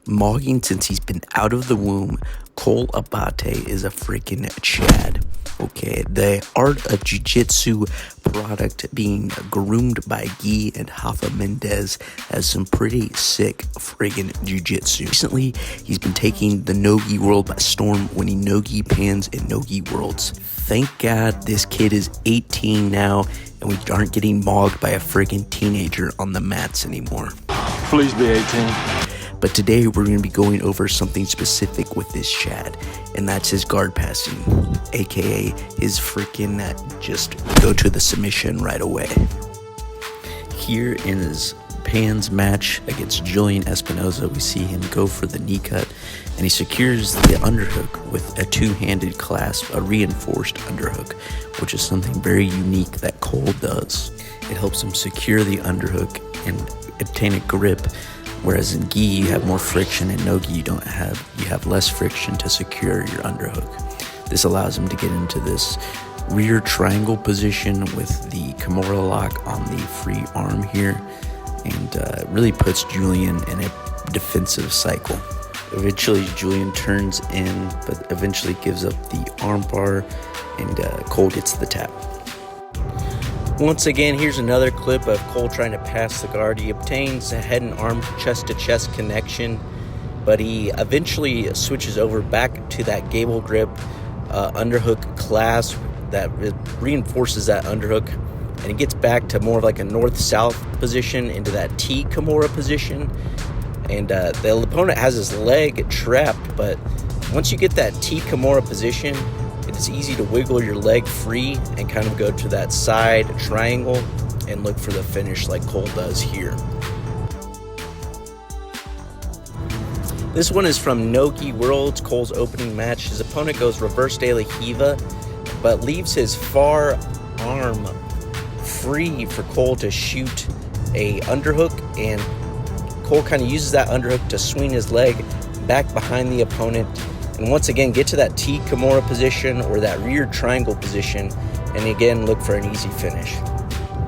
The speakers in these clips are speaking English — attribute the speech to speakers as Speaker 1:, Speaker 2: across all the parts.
Speaker 1: Mogging since he's been out of the womb, Cole Abate'd is a freaking Chad. Okay, the art of jiu-jitsu product being groomed by Guy and Rafa Mendez has some pretty sick friggin' jiu-jitsu. Recently, he's been taking the no-gi world by storm, winning no-gi pans and no-gi worlds. Thank God this kid is 18 now, and we aren't getting mogged by a friggin' teenager on the mats anymore.
Speaker 2: Please be 18.
Speaker 1: But today we're going to be going over something specific with this Chad, and that's his guard passing, aka his freaking just go to the submission right away. Here in his pans match against Julian Espinoza, we see him go for the knee cut, and he secures the underhook with a two-handed clasp, a reinforced underhook, which is something very unique that Cole does. It helps him secure the underhook and obtain a grip. Whereas in gi, you have more friction, and no-gi, you have less friction to secure your underhook. This allows him to get into this rear triangle position with the Kimura lock on the free arm here, and really puts Julian in a defensive cycle. Eventually, Julian turns in, but eventually gives up the arm bar, and Cole gets the tap. Once again, here's another clip of Cole trying to pass the guard. He obtains a head and arm chest-to-chest connection, but he eventually switches over back to that gable grip underhook clasp that reinforces that underhook, and he gets back to more of like a north-south position into that T Kimura position. And the opponent has his leg trapped, but once you get that T Kimura position, it's easy to wiggle your leg free and kind of go to that side triangle and look for the finish like Cole does here. This one is from No-Gi Worlds, Cole's opening match. His opponent goes reverse de la Hiva, but leaves his far arm free for Cole to shoot a underhook, and Cole kind of uses that underhook to swing his leg back behind the opponent, and once again get to that T Kimura position or that rear triangle position, and again look for an easy finish.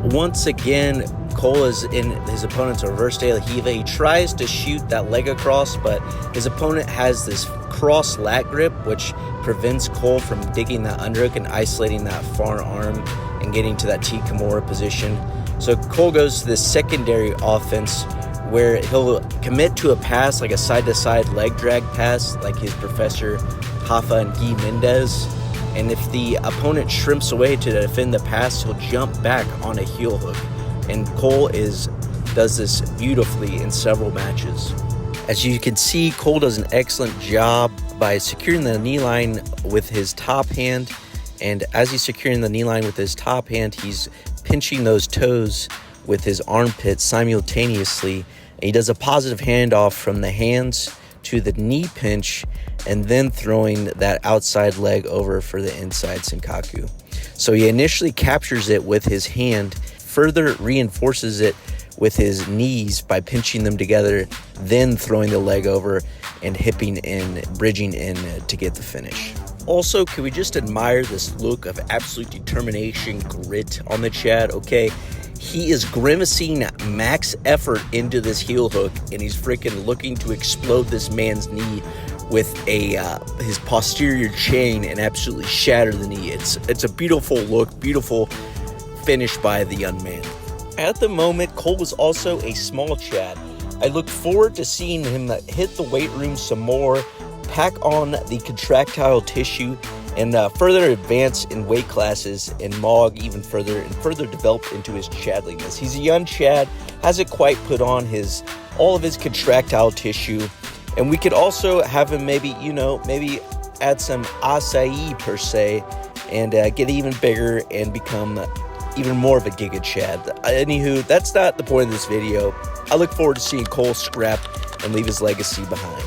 Speaker 1: Once again, Cole is in his opponent's reverse de la Hiva. He tries to shoot that leg across, but his opponent has this cross lat grip, which prevents Cole from digging that underhook and isolating that far arm and getting to that T Kimura position. So Cole goes to this secondary offense where he'll commit to a pass, like a side-to-side leg drag pass, like his professor Rafa and Guy Mendez. And if the opponent shrimps away to defend the pass, he'll jump back on a heel hook. And Cole does this beautifully in several matches. As you can see, Cole does an excellent job by securing the knee line with his top hand. And as he's securing the knee line with his top hand, he's pinching those toes with his armpits simultaneously. And he does a positive handoff from the hands to the knee pinch, and then throwing that outside leg over for the inside Senkaku. So he initially captures it with his hand, further reinforces it with his knees by pinching them together, then throwing the leg over and hipping in, bridging in to get the finish. Also, can we just admire this look of absolute determination, grit on the Chad? Okay, he is grimacing max effort into this heel hook, and he's freaking looking to explode this man's knee with his posterior chain and absolutely shatter the knee. It's a beautiful look, beautiful finish by the young man. At the moment, Cole is also a small Chad. I look forward to seeing him hit the weight room some more, pack on the contractile tissue, and further advance in weight classes and mog even further and further develop into his Chadliness. He's a young Chad, hasn't quite put on all of his contractile tissue, and we could also have him maybe add some acai per se, and get even bigger and become even more of a GigaChad. Anywho, that's not the point of this video. I look forward to seeing Cole scrap and leave his legacy behind.